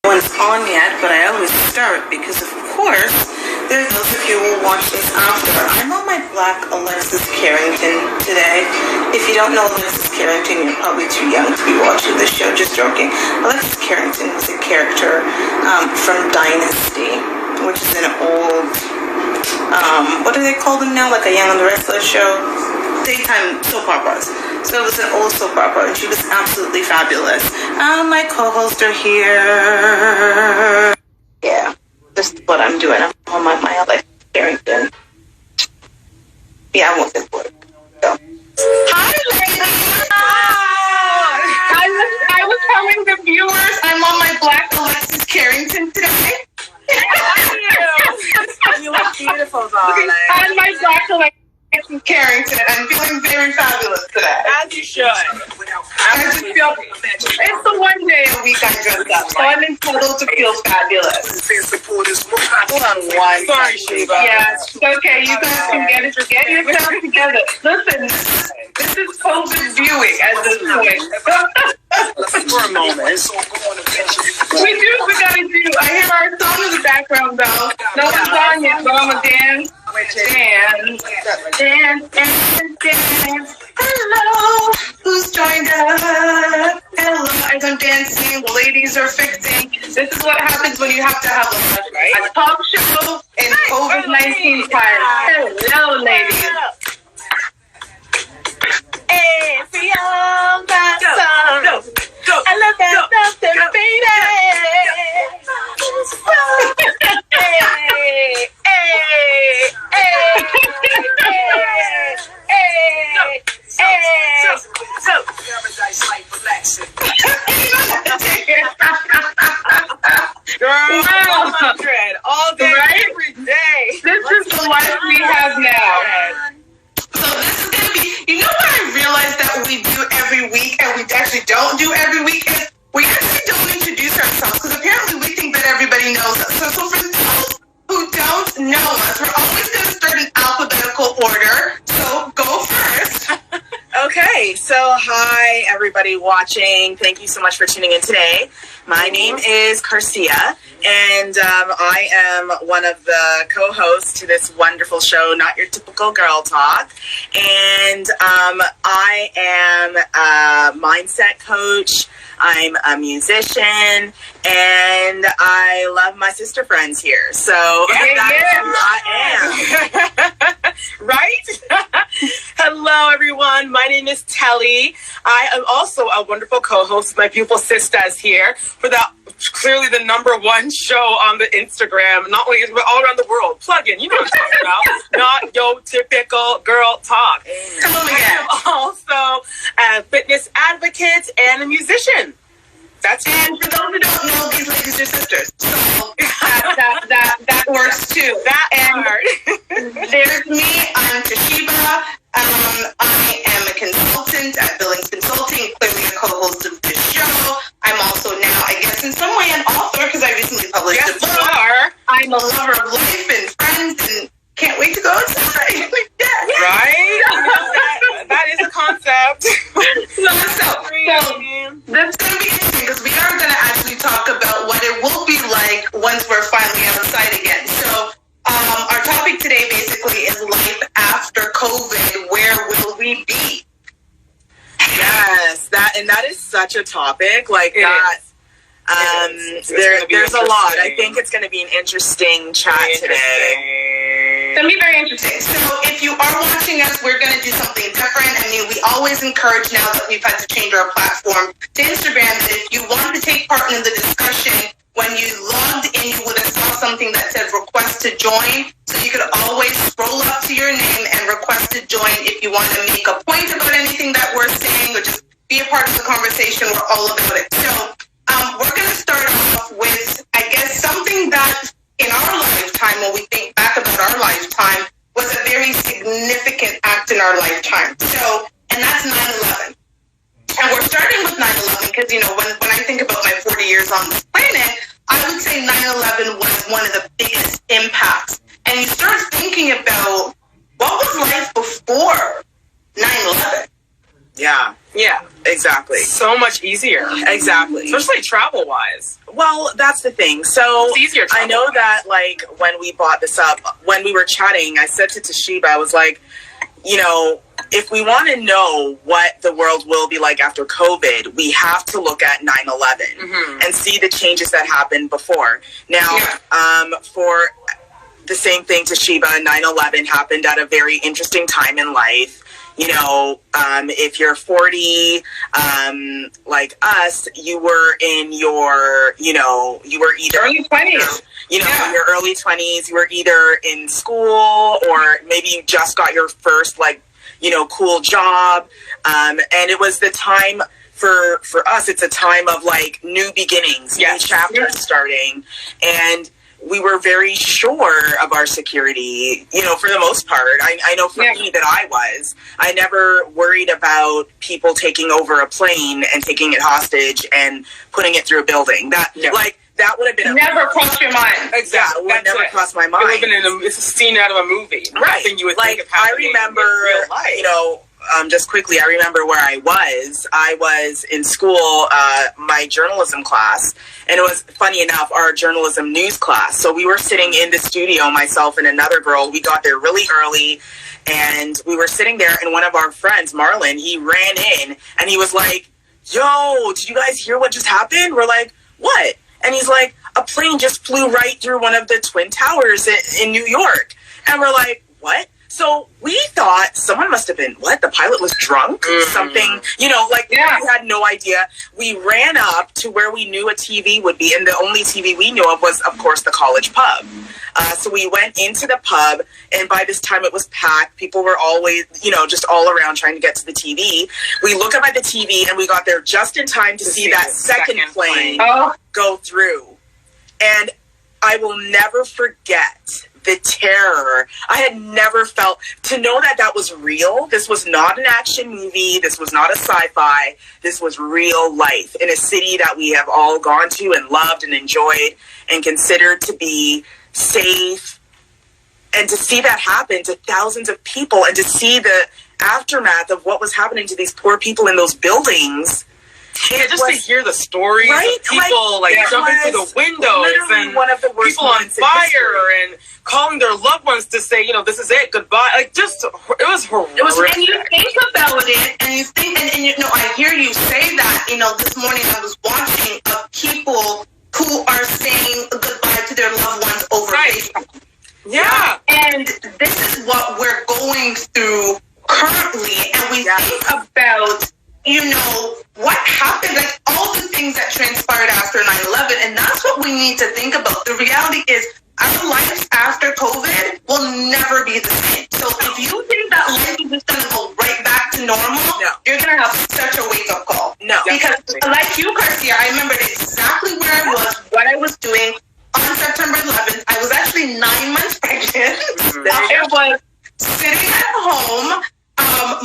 one's on yet, but I always start because, of course, there's those of you who will watch this after. I'm on my black Alexis Carrington today. If you don't know Alexis Carrington, you're probably too young to be watching this show. Just joking. Alexis Carrington was a character from Dynasty, which is an old, what do they call them now? Like a Young and the Restless show? Daytime soap operas. So it was an old soap opera, and she was absolutely fabulous. My co-hosts are here. Yeah, this is what I'm doing. I'm on my Alex Carrington. Yeah, I won't say work. So. Hi, ladies. I was telling the viewers I'm on my black Alexis Carrington today. You look beautiful, darling. I'm my black Alexis Carrington. I'm feeling very fabulous today. As you should. I just feel it's the one day a week I dress up, so I'm entitled to feel fabulous. Hold on one. Sorry, Sheba. Yes, okay, you guys can get yourself together. Listen, this is COVID viewing at this point. For a moment. We gotta do. I hear our song in the background though. No one's on yet, but I'm gonna dance. Dance. Hello, who's joined us? Hello, as I'm dancing, the ladies are fixing. This is what happens when you have to have a talk show in COVID-19 times. Hello, ladies. Hey, Fiona, go. I love that stuff, baby. Girl, 100 all day, right? Every day. This is the life we have now. So this is gonna be. You know what I realized that we do every week, and we actually don't do every week is we actually don't introduce ourselves because apparently we think that everybody knows us. So for those who don't know us, we're always gonna start in alphabetical order. So go first. Okay, so hi everybody watching. Thank you so much for tuning in today. My name is Garcia, and I am one of the co-hosts to this wonderful show, Not Your Typical Girl Talk. And I am a mindset coach. I'm a musician, and I love my sister friends here. So that's who I am. Right? Hello, everyone. My name is Telly. I am also a wonderful co-host with my beautiful sisters here for the clearly the #1 show on the Instagram, not only but all around the world. Plug in, you know what I'm talking about. Not Your Typical Girl Talk. Come on, I am also a fitness advocate and a musician. That's it. And for those who don't know, these ladies are sisters. So that works too. That part. There's me. I'm Toshiba. I am a consultant at Billings Consulting, clearly a co-host of this show. I'm also now, I guess, in some way an author because I recently published a book. I'm a lover of life and friends and can't wait to go outside. Right? that is a concept. So that's going to be interesting because we are going to actually talk about what it will be like once we're finally outside again. So our topic today basically is life after COVID. Where will we be? Yes, that is such a topic. Like it that. There's a lot. I think it's going to be an interesting chat today. It's going to be very interesting. So if you are watching us, we're going to do something different. I mean, we always encourage now that we've had to change our platform to Instagram that if you want to take part in the discussion, when you logged in, you would have saw something that said request to join. So you could always scroll up to your name and request to join if you want to make a point about anything that we're saying or just be a part of the conversation. We're all about it. So we're going to start off with, I guess, something that in our lifetime, when we think back about our lifetime, was a very significant act in our lifetime. So, and that's 9/11. And we're starting with 9/11 because, you know, when I think about my 40 years on this planet, I would say 9/11 was one of the biggest impacts. And you start thinking about what was life before 9/11? Yeah. Yeah. Exactly. So much easier. Exactly. Especially travel-wise. Well, that's the thing. So It's easier I know that, like, when we bought this up, when we were chatting, I said to Toshiba, I was like, you know, if we want to know what the world will be like after COVID, we have to look at 9/11 and see the changes that happened before. Now, for the same thing, Toshiba, 9/11 happened at a very interesting time in life. You know, if you're 40, like us, you were in your, you know, you were either early 20s. You know, your early 20s, you were either in school or maybe you just got your first, like, you know, cool job. And it was the time for us, it's a time of, like, new beginnings, new chapters starting. And we were very sure of our security, you know, for the most part. I know for me that I never worried about people taking over a plane and taking it hostage and putting it through a building. That, like, that would have been never crossed your mind. Exactly, would never crossed my mind. It would have been it's a scene out of a movie. Right. Nothing you would like, think of happening I remember, in real life. you know, just quickly, I remember where I was. I was in school, my journalism class, and it was, funny enough, our journalism news class. So we were sitting in the studio, myself and another girl. We got there really early, and we were sitting there, and one of our friends, Marlon, he ran in, and he was like, yo, did you guys hear what just happened? We're like, what? And he's like, a plane just flew right through one of the Twin Towers in New York. And we're like, what? So we thought someone must have been, what? The pilot was drunk? Something, you know, like, we had no idea. We ran up to where we knew a TV would be, and the only TV we knew of was, of course, the college pub. So we went into the pub, and by this time it was packed. People were always, you know, just all around trying to get to the TV. We look up at the TV, and we got there just in time to see that second plane go through. And I will never forget the terror. I had never felt, to know that that was real. This was not an action movie. This was not a sci-fi. This was real life in a city that we have all gone to and loved and enjoyed and considered to be safe. And to see that happen to thousands of people and to see the aftermath of what was happening to these poor people in those buildings. Yeah, just to hear the stories of people like jumping through the windows and one of the worst people on fire and calling their loved ones to say, you know, this is it, goodbye. Like, just, it was horrific. And you think about it, and you think, and you know, I hear you say that. You know, this morning I was watching people who are saying goodbye to their loved ones over Facebook. Yeah. And this is what we're going through currently, and we think about, you know, what happened, like all the things that transpired after 9/11, and that's what we need to think about. The reality is our lives after COVID will never be the same. So if you think that life is just going to go right back to normal, you're going to have such a wake-up call. No. Because like you, Garcia, I remembered exactly where I was, what I was doing on September 11th. I was actually 9 months pregnant. I was sitting at home.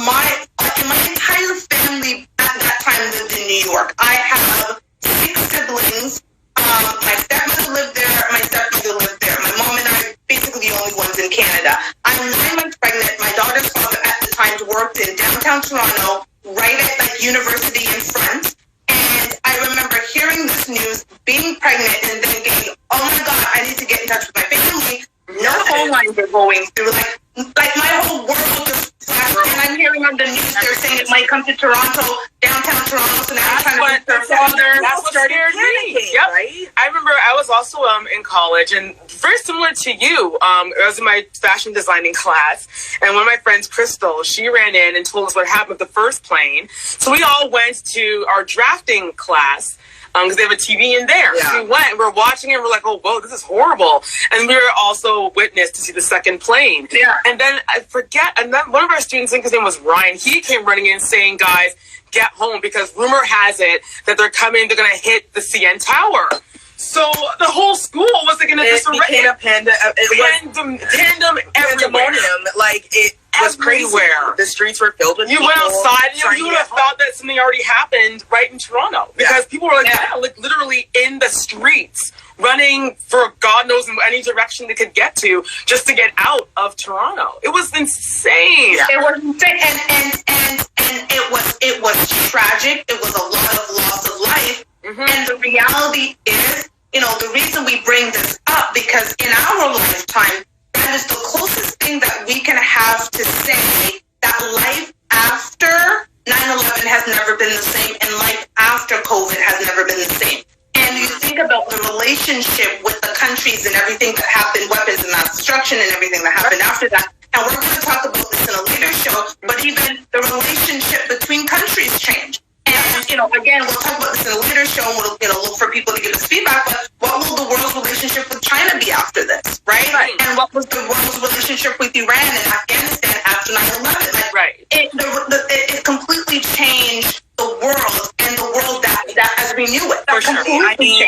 My entire family at that time lived in New York. I have 6 siblings. My stepmother lived there. My stepmother lived there. My mom and I are basically the only ones in Canada. I'm 9 months pregnant. My daughter's father at the time worked in downtown Toronto, right at like university in front. And I remember hearing this news, being pregnant, and then getting, oh my God, I need to get in touch with my family. No phone lines are going through. Like my whole world just flashed. And I'm hearing on the news they're saying it might come to Toronto, downtown Toronto. So now I'm trying to reach their father. That's what scared me. Yep. Right? I remember I was also in college, and very similar to you. I was in my fashion designing class, and one of my friends, Crystal, she ran in and told us what happened with the first plane. So we all went to our drafting class. Because they have a TV in there. Yeah. So we went, and we're watching it, and we're like, oh, whoa, this is horrible. And we were also witness to see the second plane. Yeah. And then I forget, and then one of our students, I think his name was Ryan, he came running in saying, guys, get home, because rumor has it that they're coming, they're going to hit the CN Tower. So the whole school was like in a disarray. It became a tandem everywhere. Like, it was crazy. The streets were filled with people. You went outside, you would have thought that something already happened right in Toronto. Because people were like literally in the streets, running for God knows any direction they could get to just to get out of Toronto. It was insane. Yeah. It was insane. And and it was tragic. It was a lot of loss of life. And the reality is, the reason we bring this up, because in our lifetime, that is the closest thing that we can have to say that life after 9/11 has never been the same, and life after COVID has never been the same. And you think about the relationship with the countries and everything that happened, weapons of mass destruction and everything that happened after that. And we're going to talk about this in a later show, but even the relationship between countries changed. And, again, we'll talk about this in a later show, and we'll, look for people to give us feedback, but what will the world's relationship with China be after this, right? And what was the world's relationship with Iran and Afghanistan after 9/11? It completely changed the world, and the world that as we knew it.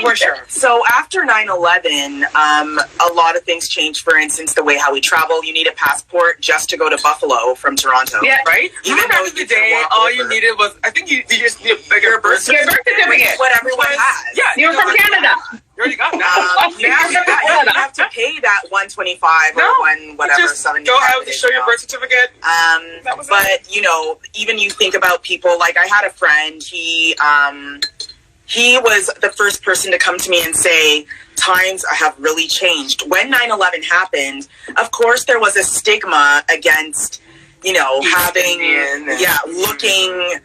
For sure. So after 9/11, a lot of things changed. For instance, the way how we travel. You need a passport just to go to Buffalo from Toronto. Yeah, right? Even back in the day, all you needed was, I think you just need your birth certificate. What everyone has. Yeah. You're from Canada. You already got that. You have to pay that $125 or whatever, $75. Go out to show your birth certificate. But even you think about people, like I had a friend, he was the first person to come to me and say, times have really changed. When 9/11 happened, of course there was a stigma against, having, looking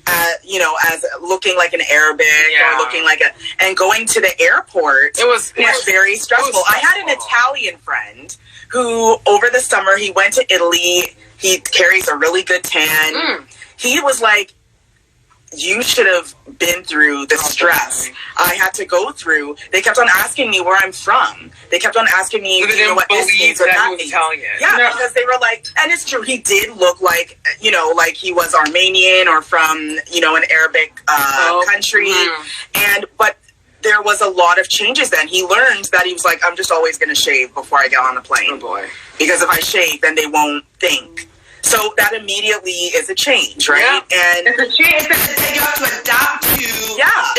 as looking like an Arabic or looking like and going to the airport, it was very stressful. I had an Italian friend who, over the summer, he went to Italy. He carries a really good tan. He was like, you should have been through the stress I had to go through. They kept on asking me where I'm from. They kept on asking me, what this means or that means. Yeah, because they were like, and it's true, he did look like, like he was Armenian or from, an Arabic country. But there was a lot of changes then. He learned that he was like, I'm just always going to shave before I get on a plane. Oh boy. Because if I shave, then they won't think. So that immediately is a change, right? Yeah. And it's a change that you have to adapt to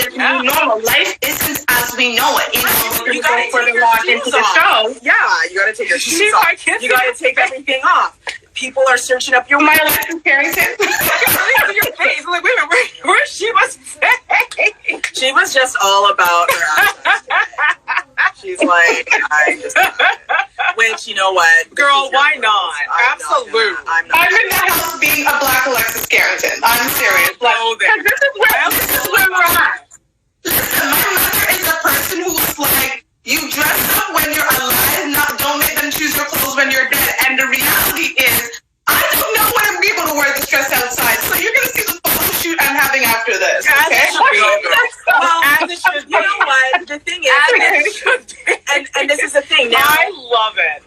this new normal. Life isn't as we know it. You got to take your shoes off. Yeah, you got to take your shoes off. You got to take everything off. People are searching up your my Alexis Carrington. Your face. I'm like, wait a minute, where she was saying? She was just all about her. She's like, which, you know what? Girl, why not? Absolutely. I'm in the house being a black Alexis Carrington. I'm serious. This is where we're at. Listen, my mother is a person who's like, you dress up when you're alive, don't make them choose your clothes when you're dead. And the reality is, I don't know when I'm able to wear this dress outside. So you're going to see the photo shoot I'm having after this. Okay? As it should be. You know what? The thing is, and this is the thing. Now, I love it.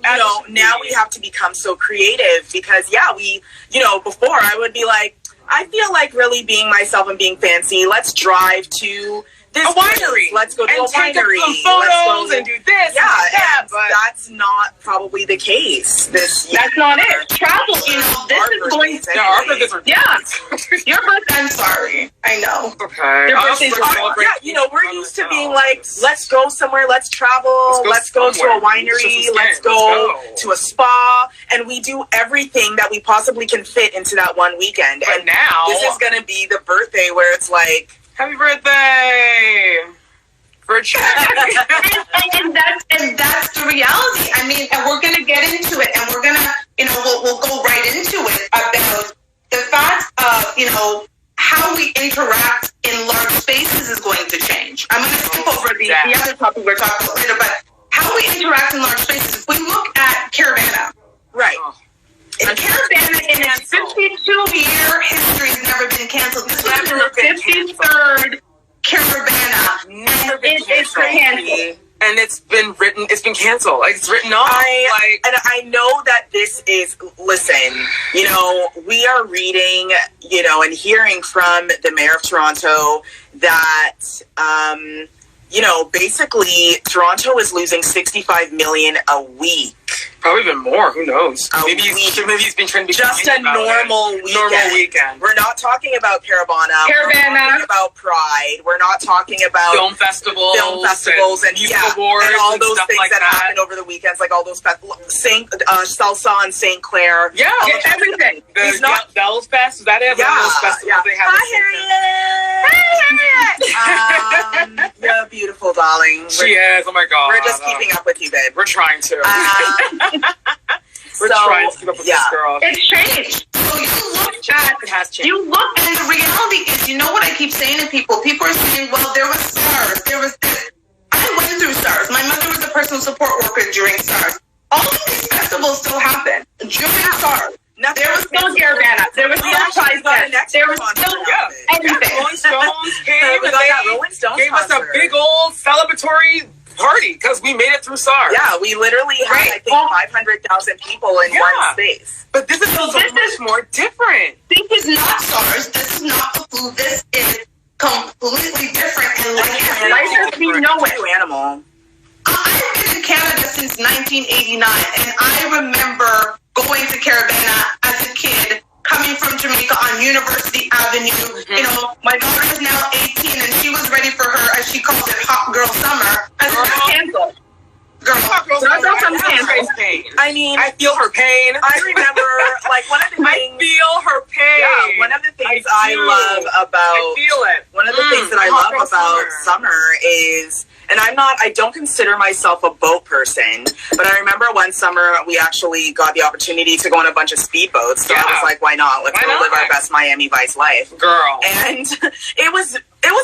Now we have to become so creative because, before I would be like, I feel like really being myself and being fancy. Let's drive to this winery. Let's go to a winery. Take some photos and do this. Yeah, and do that, but that's not probably the case. That's not it. Travel, this is going to. Our birthdays are Your birthday. I'm sorry. I know. Okay. Your birthdays are we're used to being like, let's go somewhere. Let's travel. Let's go to a winery. Let's go to a spa, and we do everything that we possibly can fit into that one weekend. But now this is going to be the birthday where it's like, happy birthday! and that's the reality. I mean, and we're gonna get into it, and we're gonna, we'll go right into it about the fact of, how we interact in large spaces is going to change. I'm gonna skip over the other topic we're talking about later, but how we interact in large spaces. If we look at Caravana, right? Caravana in its 52-year history has never been canceled. This was the 53rd Caravana. Never been canceled. And it's been canceled. Like, it's written off. And I know that this is, listen, we are reading, and hearing from the mayor of Toronto that, basically Toronto is losing $65 million a week. Probably even more. Who knows? Maybe he's been trying to be just a normal weekend. Normal weekend. We're not talking about Caravana. We're not talking about Pride. We're not talking about film festivals and awards and all those stuff things like that happen over the weekends, like all those Salsa and St. Clair. Yeah, everything. He's not Bells Fest. Is that it? Yeah, Those festivals they have. Hi, Harriet. You're beautiful, darling. She is. Oh my God. We're just keeping up with you, babe. We're trying to. We're trying to keep up with this girl. It's changed. So It has changed. you look, and the reality is, you know what I keep saying to people? People are saying, well, there was SARS, there was this. I went through SARS. My mother was a personal support worker during SARS. All of these festivals still happen during SARS. There was still Caravana. There was still Pride Fest. There was still everything. Rolling Stones came and Rolling Stones gave us a big old celebratory party because we made it through SARS. Yeah, we literally had, I think, 500,000 people in one space. But this is so much more different. This is not SARS. This is not the flu. This is completely different. And like you know it. Animal. I've been in Canada since 1989, and I remember going to Caravana as a kid, coming from Jamaica on University Avenue. Mm-hmm. You know, my daughter is now 18, and she was ready for her, as she calls it, hot girl summer. And it's not canceled. Girl, I mean, I feel her pain. I remember, like, one of the things. I feel her pain. Yeah, one of the things I love about. I feel it. One of the things that I love about summer is. And I don't consider myself a boat person, but I remember one summer we actually got the opportunity to go on a bunch of speedboats. So I was like, why not? Let's go live our best Miami Vice life. Girl. And it was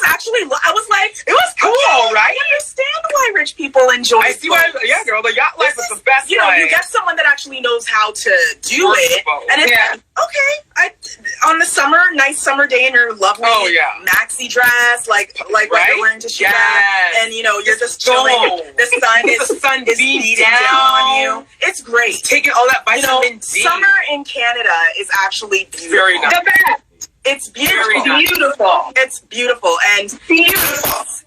actually, I was like, it was cool, right? I understand why rich people enjoy it. I see why, yeah, girl, the yacht life is the best. You know, you get someone that actually knows how to do it. And it's like, okay, on the nice summer day in your lovely maxi dress, like what you're wearing to shoot and you know, you're just chilling. The sun is beating down on you. It's great. Taking all that vitamin D. Summer in Canada is actually beautiful. Very nice. The best. It's beautiful. It's beautiful. And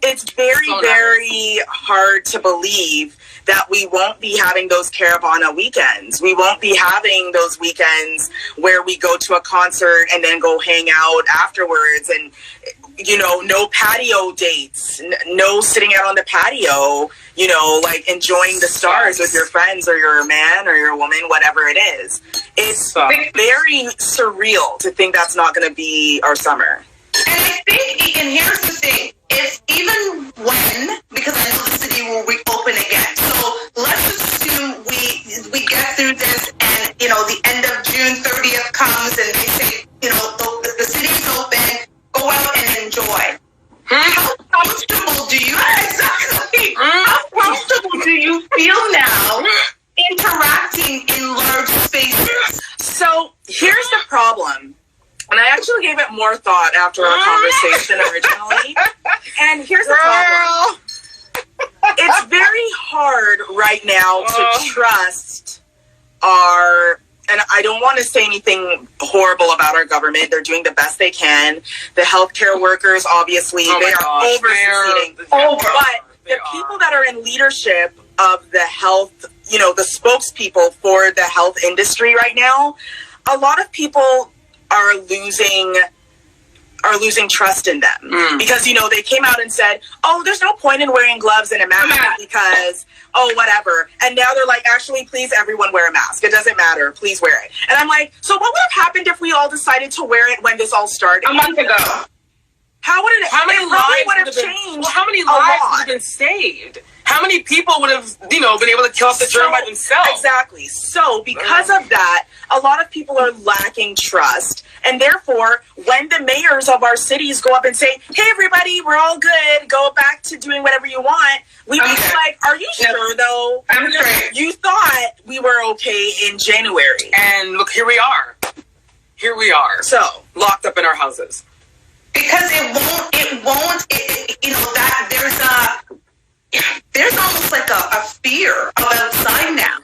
it's very, very hard to believe that we won't be having those Caravana weekends. We won't be having those weekends where we go to a concert and then go hang out afterwards and, you know, no patio dates, no sitting out on the patio, you know, like enjoying the stars with your friends or your man or your woman, whatever it is. It's very surreal to think that's not going to be our summer. And I think, and here's the thing, it's even when, because I know the city will reopen again. So let's assume we get through this and, you know, the end of June 30th comes and they say, you know, the city's open, go out and enjoy. How comfortable do you how comfortable do you feel now interacting in large spaces? So here's the problem. And I actually gave it more thought after our conversation originally. And here's the problem. It's very hard right now to trust and I don't want to say anything horrible about our government. They're doing the best they can. The healthcare workers, obviously, they are over-succeeding. But the people that are in leadership of the health, you know, the spokespeople for the health industry right now, a lot of people are losing trust in them because, you know, they came out and said, oh, there's no point in wearing gloves and a mask because, oh, whatever. And now they're like, actually, please, everyone wear a mask. It doesn't matter. Please wear it. And I'm like, so what would have happened if we all decided to wear it when this all started? A month ago. How many lives would have changed? Well, how many lives would have been saved? How many people would have, you know, been able to kill off the germ by themselves? Exactly. So because of that, a lot of people are lacking trust. And therefore, when the mayors of our cities go up and say, hey, everybody, we're all good, go back to doing whatever you want, we'd be like, are you sure, though? I'm sure. You thought we were okay in January. And look, here we are. So, locked up in our houses. Because it won't, you know, that there's almost like a fear of outside now.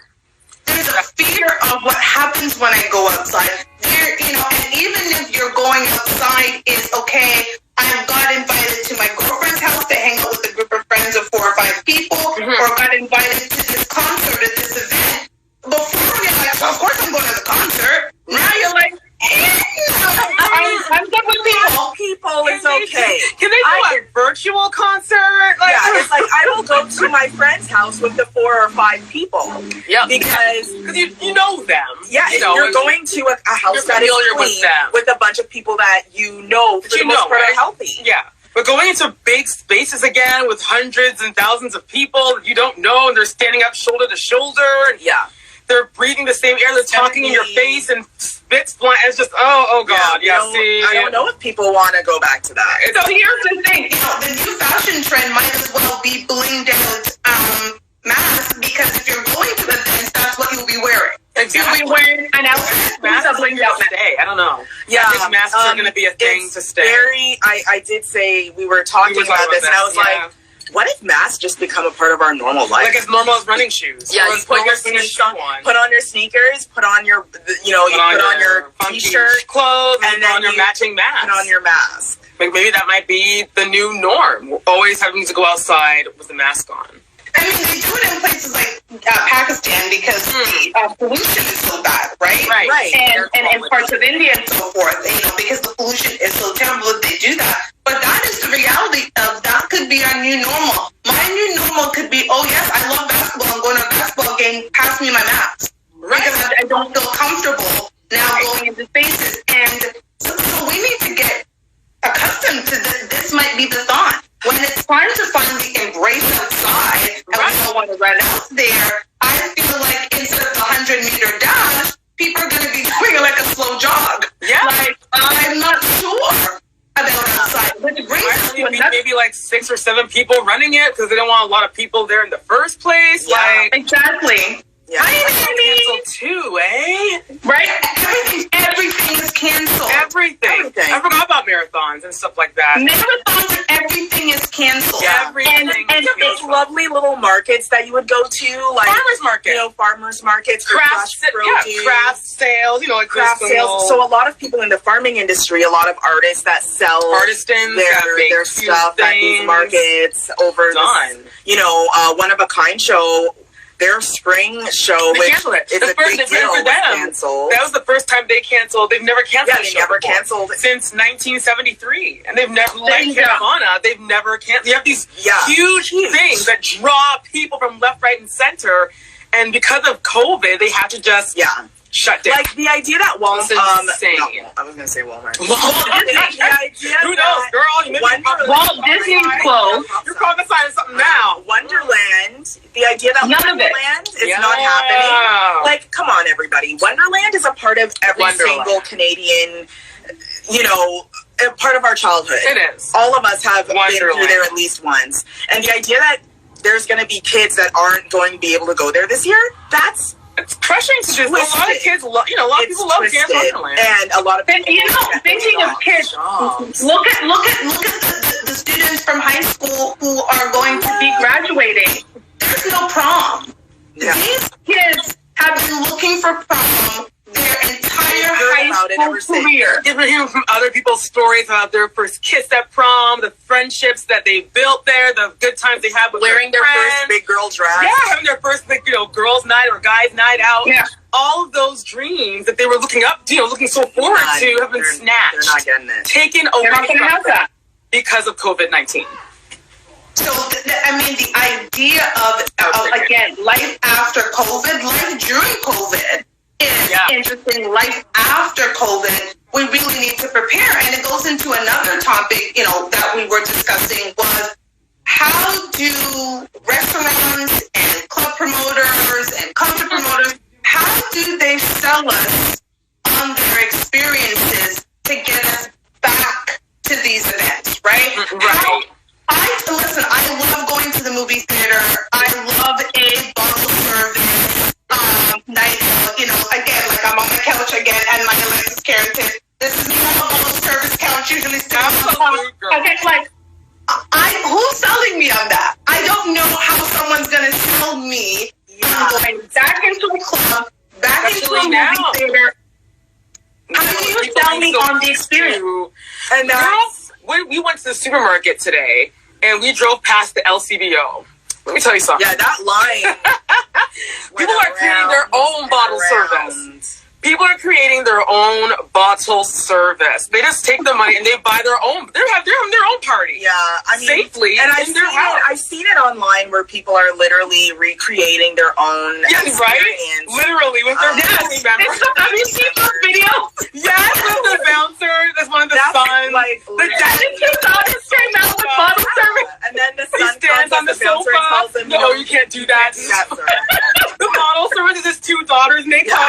There's a fear of what happens when I go outside. You know, and even if you're going outside is okay, I got invited to my girlfriend's house to hang out with a group of friends of 4 or 5 people, or got invited to this concert at this event. to my friend's house with the 4 or 5 people. Yeah, because you know them. Yeah, you're going to a house that is clean with a bunch of people that you know for the most part are healthy. Yeah. But going into big spaces again with hundreds and thousands of people that you don't know, and they're standing up shoulder to shoulder. And they're breathing the same air. They're talking in your face and spits flying. It's just, oh God. I don't know if people want to go back to that. So here's the thing. The new fashion trend might as well be blinged out masks, because if you're going to events, that's what you'll be wearing. Exactly. You'll be wearing an outfit. Masks are blinged out today. I don't know. Yeah, I think masks are going to be a thing to stay. I did say we were talking about this, and I was like, what if masks just become a part of our normal life? Like as normal as running shoes. Yeah, you put your sneakers on, put on your sneakers, put on your, you put on your t-shirt, clothes, and then on your matching mask. Put on your mask. Like maybe that might be the new norm. Always having to go outside with the mask on. I mean, they do it in places like Pakistan because the pollution is so bad, right? Right. And in parts of India and so forth, because the pollution is so terrible that they do that. But that is the reality of that could be our new normal. My new normal could be, oh yes, I love basketball. I'm going to a basketball game. Pass me my mask. Right. Because I don't feel comfortable now going into spaces. And so we need to get accustomed to this. This might be the thought. When it's time to finally embrace outside and we don't want to run out there, I feel like instead of the 100-meter dash, people are going to be doing like a slow jog. Yeah. Like, I'm not sure about outside. Which brings maybe like 6 or 7 people running it because they don't want a lot of people there in the first place. Yeah, like, exactly. Yeah, canceled too, eh? Right? Everything is canceled. Everything. I forgot about marathons and stuff like that. Marathons, everything is canceled. Yeah. And it's lovely little markets that you would go to, like farmers market, farmers markets, craft sales, like craft sales. So a lot of people in the farming industry, a lot of artists that sell their stuff at these markets over this, one of a kind show. Their spring show, which is a big deal, was canceled. That was the first time they canceled. They've never canceled. Yeah, they never canceled since 1973, and they've never Caravana. They've never canceled. You have these huge things that draw people from left, right, and center, and because of COVID, they have to just shut down. Like the idea that Walmart. Insane. No, I was going to say Walmart. Who knows, girl? Walt Disney's closed. You're prophesying something now. Wonderland. The idea that Wonderland is not happening. Like, come on, everybody. Wonderland is a part of every single Canadian, a part of our childhood. It is. All of us have been through there at least once. And the idea that there's going to be kids that aren't going to be able to go there this year, it's crushing to just a lot of kids. A lot of people love Camp Wonderland, and a lot of people. Thinking of kids, look at the students from high school who are going to be graduating. There's no prom. Yeah. These kids have been looking for prom their entire high school career. We're hearing from other people's stories about their first kiss at prom, the friendships that they built there, the good times they had with wearing their first big girl dress. Yeah, having their first big, girls' night or guys' night out. Yeah. All of those dreams that they were looking up to, looking so forward to, have been snatched. They're not getting it. Taken away from them because of COVID-19. So, the idea of again, life after COVID, life during COVID, is interesting. Life after COVID, we really need to prepare. And it goes into another topic, that we were discussing was how do restaurants and club promoters and concert promoters, how do they sell us on their experiences to get us back to these events, right? Right. Listen, I love going to the movie theater. I love a bottle service night. Again, like I'm on my couch again, and my Alexis Carrington. This is not a bottle service couch. Usually, okay, like who's selling me on that? I don't know how someone's gonna sell me going back into a club, back into a movie theater. How do you sell me on the experience? And that's we went to the supermarket today. And we drove past the LCBO. Let me tell you something. Yeah, that line. People are creating their own bottle service. People are creating their own bottle service. They just take the money and they buy their own. They're having their own party. Yeah, I mean, safely and in their house. I've seen it online where people are literally recreating their own Yes, right? Literally with their family members. Have you seen those videos? Yes, with the bouncer. That's one of the sons. Like, the dad Two daughters came out with bottle service. and then the He son stands on the bouncer sofa. tells him, No, you can't do that. sir. The bottle service is his two daughters, and they come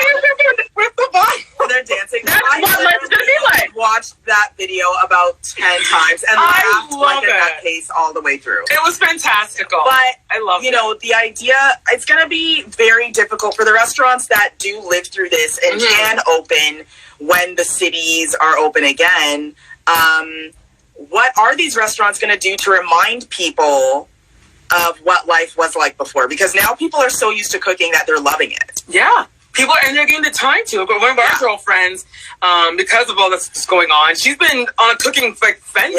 with the bottle. And they're dancing. That's what life's gonna be like. Watched that video about 10 times and I laughed love like a nutcase all the way through. It was fantastical. But I love you know, the idea, it's going to be very difficult for the restaurants that do live through this and can open when the cities are open again. What are these restaurants going to do to remind people of what life was like before? Because now people are so used to cooking that they're loving it. Yeah. People, and they're getting the time to. One of our girlfriends, because of all this going on, she's been on a cooking frenzy.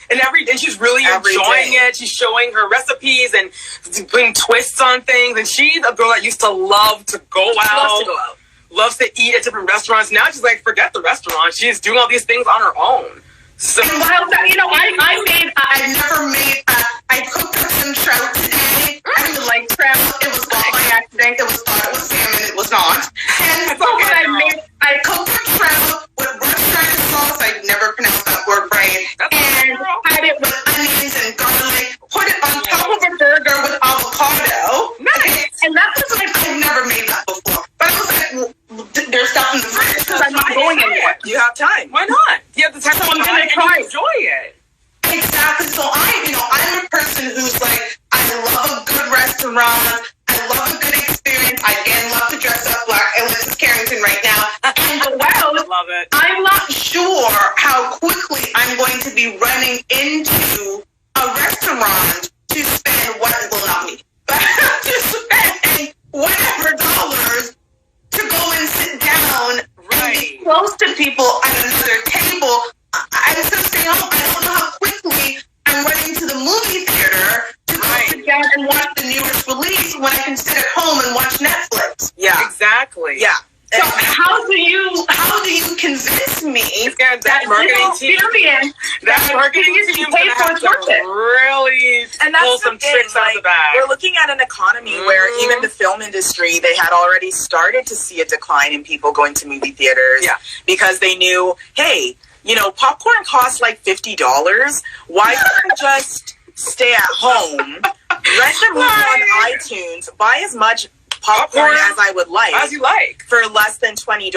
Yeah. And she's really Every enjoying day. it. She's showing her recipes and putting twists on things. And she's a girl that used to love to go out. She loves to go out. Loves to eat at different restaurants. Now she's like, forget the restaurant. She's doing all these things on her own. So, And while that, you know, I never made, I cooked up some trout today. I didn't like trout. It was all by accident. It was thought it was salmon. It was not. And so what I made, I cooked up trout with Worcestershire sauce. I never pronounced that word right. And had it with onions and garlic. Put it on top of a burger with avocado. Nice. And that was like, I've never made that before. But I was like, well, there's stuff in the fridge because I'm not going anywhere. You have time. why not? You have the time to I'm gonna and try. enjoy it. Exactly. So I'm a person who's like, I love a good restaurant. I love a good experience. I again love to dress up black. And this is Carrington right now. And Love it. I'm not sure how quickly I'm going to be running into a restaurant to spend not me, but to spend whatever dollars to go and sit down and be close to people at another table. I'm just saying, I don't know how quickly I'm running to the movie theater to go sit down and watch the newest release when I can sit at home and watch Netflix. Yeah. Exactly. Yeah. So how do you convince me That marketing team. That marketing team is going to have to really pull some tricks out of the bag. We're looking at an economy where even the film industry, they had already started to see a decline in people going to movie theaters because they knew, hey, you know, popcorn costs like $50. Why don't I just stay at home, rent a movie on iTunes, buy as much popcorn as I would like, as you like, for less than $20,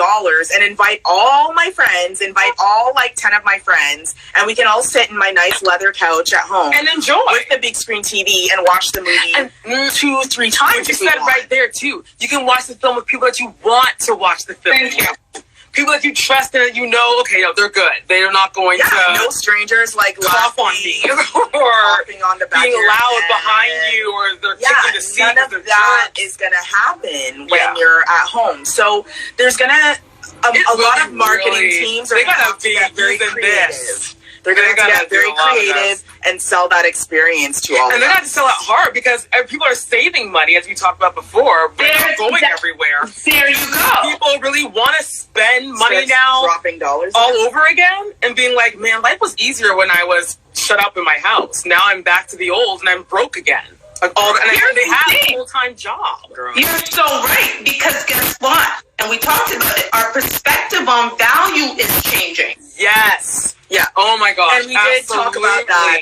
and invite all my friends, invite all like 10 of my friends, and we can all sit in my nice leather couch at home and enjoy with the big screen TV and watch the movie and 2-3 times. You said right there too. You can watch the film with people that you want to watch the film. Thank you. People that you trust and you know, okay, no, they're good. They are not going to no strangers like cough on me or coughing on the back being of your loud head. behind you, or they're kicking the seat. None of that is going to happen when you're at home. So there's going to a lot of marketing teams are they going to gotta have to be get very using creative. this. They're going to get very do a lot of creative and sell that experience to all and of they're us. going to sell it hard because people are saving money, as we talked about before, but they're not going everywhere. There you go. People really want to spend money Starts now dropping dollars all over again and being like, man, life was easier when I was shut up in my house. Now I'm back to the old and I'm broke again. Like they have a full-time job. Girl. You're so right, because guess what? And we talked about it. Our perspective on value is changing. Yes. Yeah. Oh my gosh. And we did talk about that.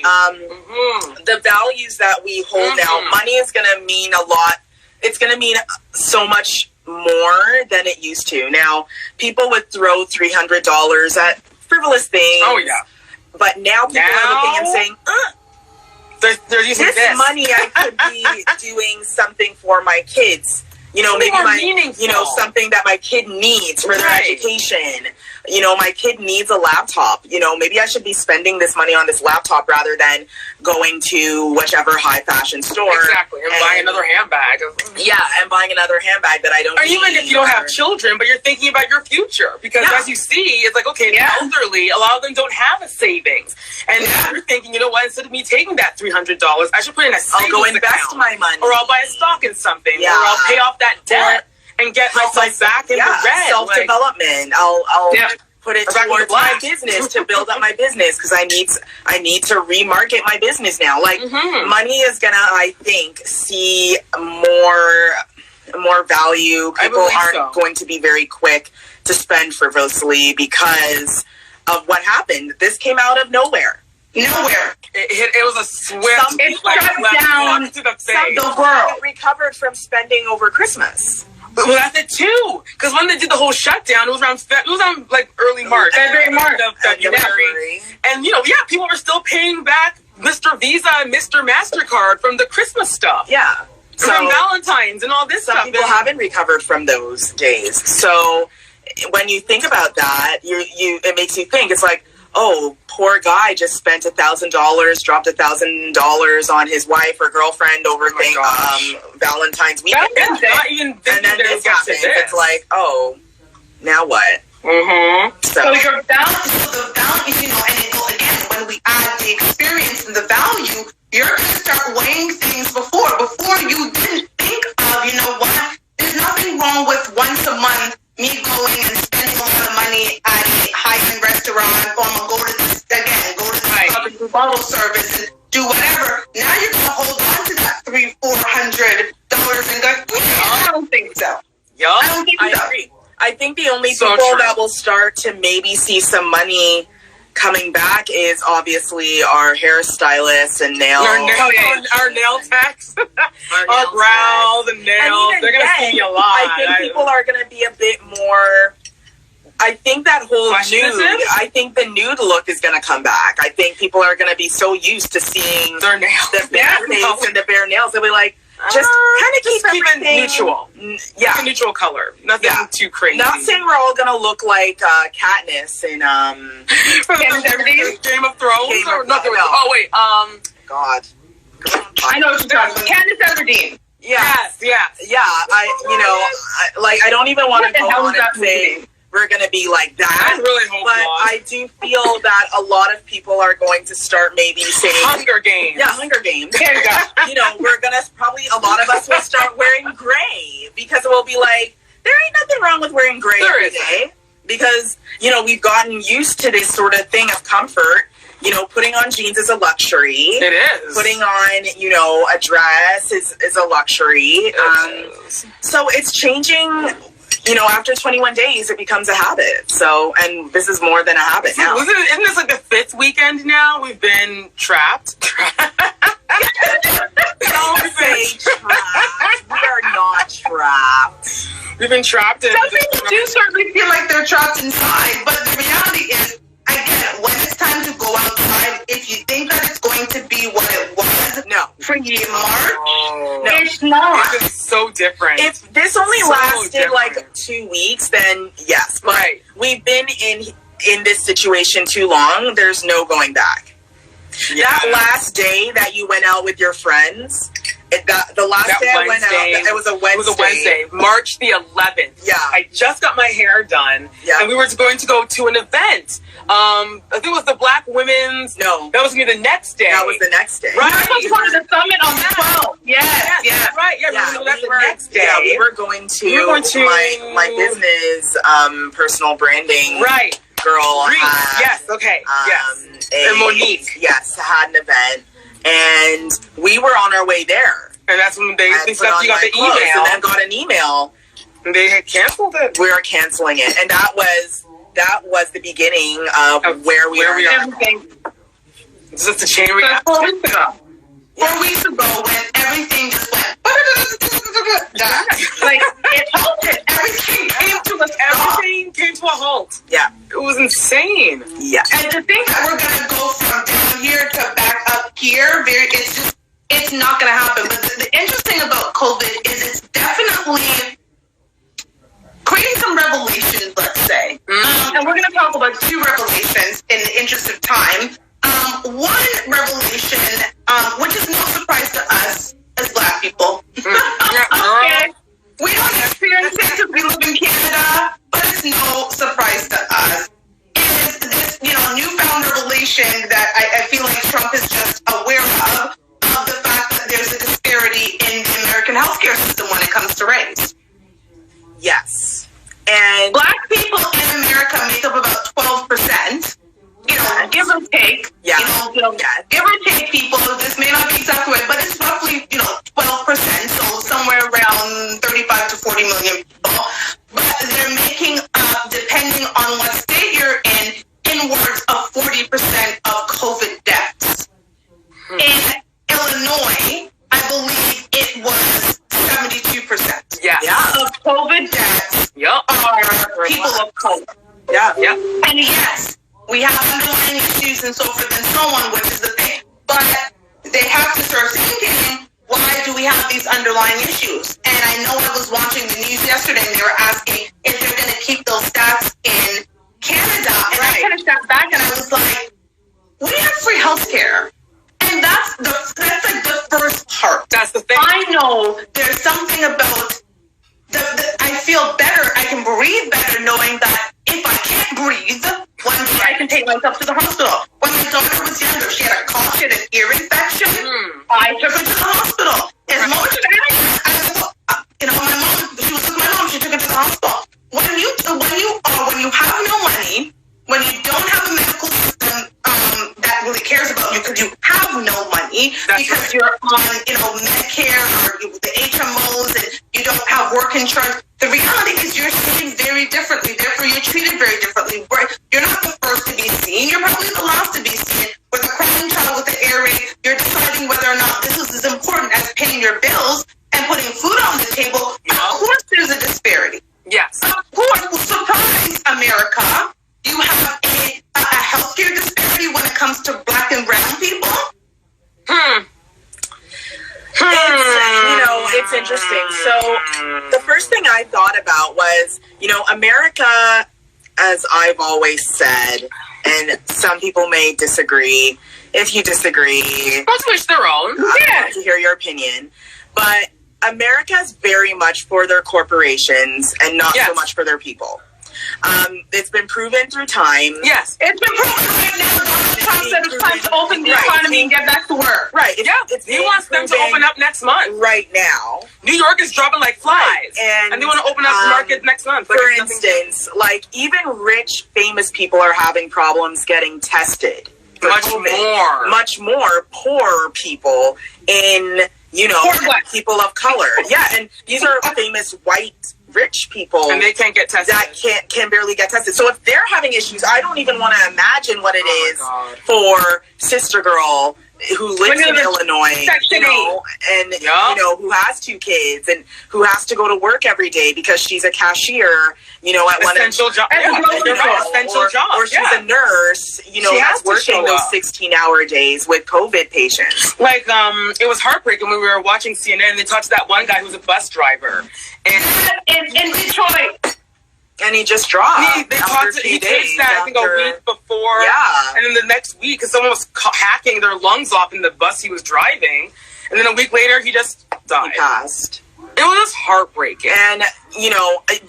The values that we hold now, money is going to mean a lot. It's going to mean so much more than it used to. Now, people would throw $300 at frivolous things. Oh, yeah. But now people are looking and saying, they're using this money I could be doing something for my kids. You know, maybe something that my kid needs for their education. You know, my kid needs a laptop. You know, maybe I should be spending this money on this laptop rather than going to whichever high fashion store. Exactly. And buying another handbag. Yeah, and buying another handbag that I don't need. Or even if you don't have children, but you're thinking about your future. Because as you see, it's like, okay, the elderly, a lot of them don't have a savings. And you're thinking, you know what, instead of me taking that $300, I should put in a savings I'll go invest account. my money. Or I'll buy a stock in something. Yeah. Or I'll pay off that debt. and get myself back in the red. Self-development. I'll put it towards my business to build up my business because I need to remarket my business now. Like money is gonna, I think, see more value. People aren't going to be very quick to spend frivolously because of what happened. This came out of nowhere. It was a swift. It shut down the world. Recovered from spending over Christmas. Well, that's it too. Because when they did the whole shutdown, it was around like early March, February, and people were still paying back Mr. Visa and Mr. MasterCard from the Christmas stuff. Yeah, from Valentine's and all this stuff. Some people haven't recovered from those days. So when you think about that, it makes you think. It's like, oh, poor guy just spent $1,000, dropped $1,000 on his wife or girlfriend over Valentine's weekend. And then this happens. It's like, oh, now what? So your balance, the value, and again, when we add the experience and the value, you're going to start weighing things before you didn't think of, what? There's nothing wrong with once a month me going and spending a lot of money at a high-end restaurant, or I'm going to go to this club and do bottle service and do whatever. Now you're going to hold on to that $300-400 and go, I don't think so. I don't think so. I agree. I think the only people that will start to maybe see some money coming back is obviously our hairstylists and our nail techs, our brows and nails. They're going to see a lot. I think people are going to be a bit more. I think that whole nude. I think the nude look is going to come back. I think people are going to be so used to seeing their nails, the bare nails and the bare nails. They'll be like, just kind of keep everything neutral. Yeah, a neutral color. Nothing too crazy. Not saying we're all gonna look like Katniss in from Game of Thrones or nothing. Oh wait, God. I know what you're talking about. Katniss Everdeen. Yes. I don't even want to go on and say we're going to be like that. I really hope not. I do feel that a lot of people are going to start maybe saying Hunger Games. Yeah, Hunger Games. We're going to probably, a lot of us will start wearing gray because we'll be like, there ain't nothing wrong with wearing gray every day. Because, we've gotten used to this sort of thing of comfort. Putting on jeans is a luxury. It is. Putting on, a dress is a luxury. So it's changing. After 21 days, it becomes a habit. So, and this is more than a habit now. Isn't this like the 5th weekend now? We've been trapped. Don't say trapped. We are not trapped. We've been trapped. Some people do certainly feel like they're trapped inside, but the reality is, again, when it's time to go outside, if you think that it's going to be what it was for you in March, it's not. It's so different. If this only lasted like 2 weeks, then yes. But we've been in this situation too long. There's no going back. Yeah. That last day that you went out with your friends, the last day I went out, it was a Wednesday. It was a Wednesday, March the 11th. Yeah. I just got my hair done, and we were going to go to an event. I think it was the Black Women's. No. That was going to be the next day. That was the next day. Right. That was part of the summit on the 12th. Yes. Right. Yeah. That's the next day. Yeah, we were going to my business, personal branding. Right. Girl had, yes, okay, yes. And Monique. Yes, had an event. And we were on our way there. And that's when they said you got the email. And then got an email. And they had canceled it. We were canceling it. And that was the beginning of where we are now. It's just a chain reaction. 4 weeks ago. 4 weeks ago when everything just went like it halted. Everything came to a halt. Yeah. It was insane. Yeah. And to think that we're gonna go from down here to back up here, it's not gonna happen. But the interesting about COVID is it's definitely creating some revelations, let's say. And we're gonna talk about 2 revelations in the interest of time. One revelation, which is no surprise to us as Black people. Okay. We don't experience it because we live in Canada, but it's no surprise to us. Is this, newfound revelation that I feel like Trump is just aware of the fact that there's a disparity in the American healthcare system when it comes to race. Yes. And Black people in America make up about 12%. Give or take. Yeah. Give or take people. This may not be exactly right, but it's roughly, 12%. So somewhere around 35 to 40 million people. But they're making up, depending on what state you're in words of 40% of COVID deaths. In Illinois, I believe it was 72%. Yeah. Of COVID deaths are people of color. Yeah. And yes, we have underlying issues and so forth and so on, which is the thing. But they have to start thinking, why do we have these underlying issues? And I know I was watching the news yesterday and they were asking if they're going to keep those stats in Canada. And I kind of stepped back and I was like, we have free healthcare. And that's like the first part. That's the thing. I know there's something about I feel better, I can breathe better knowing that if I can't breathe, one day I can take myself to the hospital. When my daughter was younger, she had a cough, she had an ear infection. I took her to the hospital. As much as my mom, she was with my mom, she took her to the hospital. When you have no money, when you don't have a medical system that really cares about you because you have no money, because you're on, Medicare or the HMOs and you don't have work insurance, the reality is you're treated very differently. Therefore, you're treated very differently. You're not the first to be seen. You're probably the last to be seen. With a crying child with the air raid, you're deciding whether or not this is as important as paying your bills and putting food on the table. Of course, there's a disparity. Yes. Of course, surprise, America. You have a healthcare disparity when it comes to Black and brown people. It's interesting. So the first thing I thought about was, America, as I've always said, and some people may disagree. If you disagree, let's wish their own. I'd like to hear your opinion. But America's very much for their corporations and not so much for their people. It's been proven through time. Yes. It's been proven right now. Donald Trump said it's time to open the economy and get back to work. Right. He wants them to open up next month. Right now. New York is dropping like flies. Right. And they want to open up the market next month. For instance, even rich, famous people are having problems getting tested. Much more poor people in, people of color. Yeah, and these are famous white rich people, and they can't get tested. That can barely get tested. So if they're having issues, I don't even want to imagine what it is for Sister Girl who lives in Illinois, and who has 2 kids and who has to go to work every day because she's a cashier, at one essential job, essential job, or she's a nurse, that's working those 16-hour days with COVID patients. It was heartbreaking when we were watching CNN and they talked to that one guy who's a bus driver in Detroit. And he just dropped. He takes that, I think, a week before. Yeah. And then the next week, because someone was hacking their lungs off in the bus he was driving. And then a week later, he just died. He passed. It was heartbreaking. And,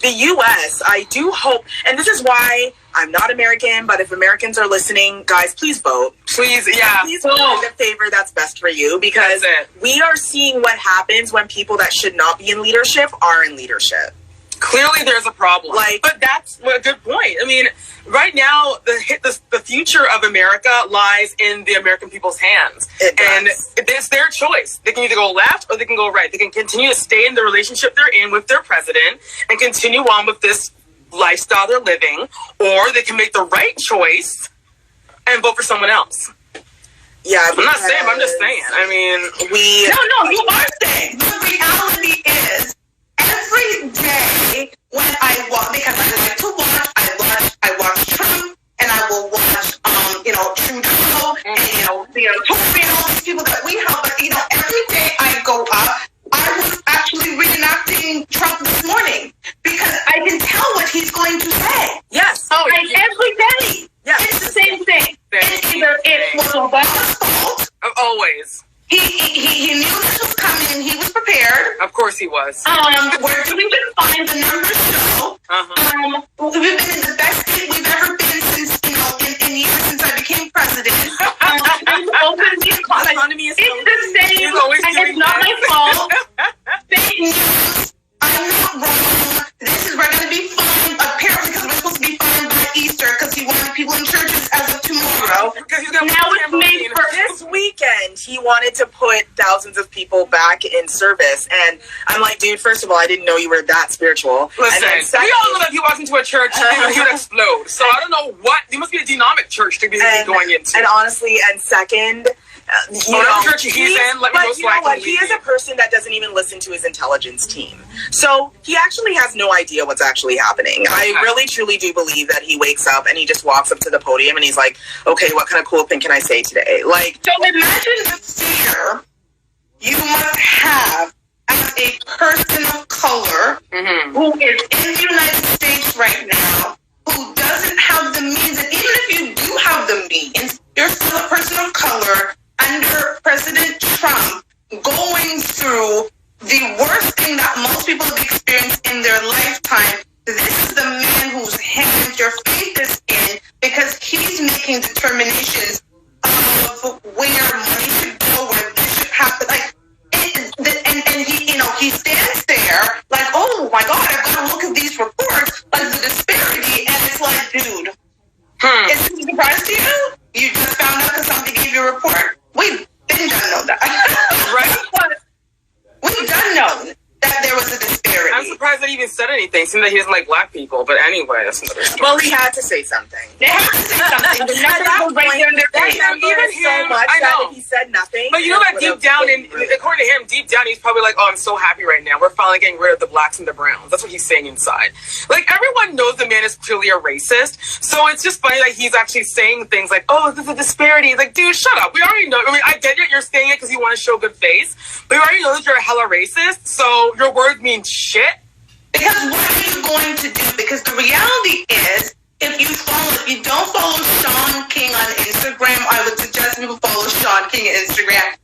the U.S., I do hope, and this is why I'm not American, but if Americans are listening, guys, please vote. Please vote in the favor that's best for you, because we are seeing what happens when people that should not be in leadership are in leadership. Clearly, there's a problem. But that's a good point. I mean, right now, the future of America lies in the American people's hands. And it's their choice. They can either go left or they can go right. They can continue to stay in the relationship they're in with their president and continue on with this lifestyle they're living, or they can make the right choice and vote for someone else. Yeah, I'm not saying, I'm just saying. I mean, No, you are saying. The reality is, every day when I watch, because I like to watch, I watch Trump, and I will watch, Trudeau, and, Tory, and all these people that we have, but, every day I go up, I was actually reenacting Trump this morning, because I can tell what he's going to say. Yes. Every day. Yeah. It's the same thing. It's either it was Obama's fault. Always. He knew this was coming. He was prepared. Of course he was. We're doing just fine. The numbers show. We've been in the best state we've ever been since, in years since I became president. The economy is it's the same. And it's not my fault. Fake news. I'm not wrong. This he wanted to put thousands of people back in service. And I'm like, dude, first of all, I didn't know you were that spiritual. Listen, and then second, we all know that if he walks into a church, he would explode. So I don't know what, he must be a dynamic church to be going into. And honestly, and second, church he's in, let me know so I can leave. He is a person that doesn't even listen to his intelligence team. So he actually has no idea what's actually happening. Okay. I really, truly do believe that he wakes up and he just walks up to the podium and he's like, okay, what kind of cool thing can I say today? Like, so imagine the fear you must have as a person of color who is in the United States right now, who doesn't have the means, and even if you do have the means, you're still a person of color under President Trump going through the worst thing that most people have experienced in their lifetime. This is the man whose hands your faith is in, because he's making determinations of where money should go, where this should happen. Like, and he, he stands there like, oh my God, I've got to look at these reports, like the disparity, and it's like, dude, is this a surprise to you? You just found out because somebody gave you a report? We didn't know that. Right? We done know that there was a disparity. I'm surprised that he even said anything. Seems that he doesn't like black people, but anyway, that's another story. Well, he had to say something. They had to say something. The numbers were right there in their face. Even so much that he said nothing. But you know that deep down, and according to him, deep down, he's probably like, oh, I'm so happy right now. We're finally getting rid of the blacks and the browns. That's what he's saying inside. Like, everyone knows the man is clearly a racist. So it's just funny that he's actually saying things like, oh, there's a disparity. Like, dude, shut up. We already know. I mean, I get it. You're saying it because you want to show good face. But we already know that you're a hella racist. So your words mean shit. Because what are you going to do? Because the reality is, if you don't follow Sean King on Instagram, I would suggest people follow Sean King on Instagram.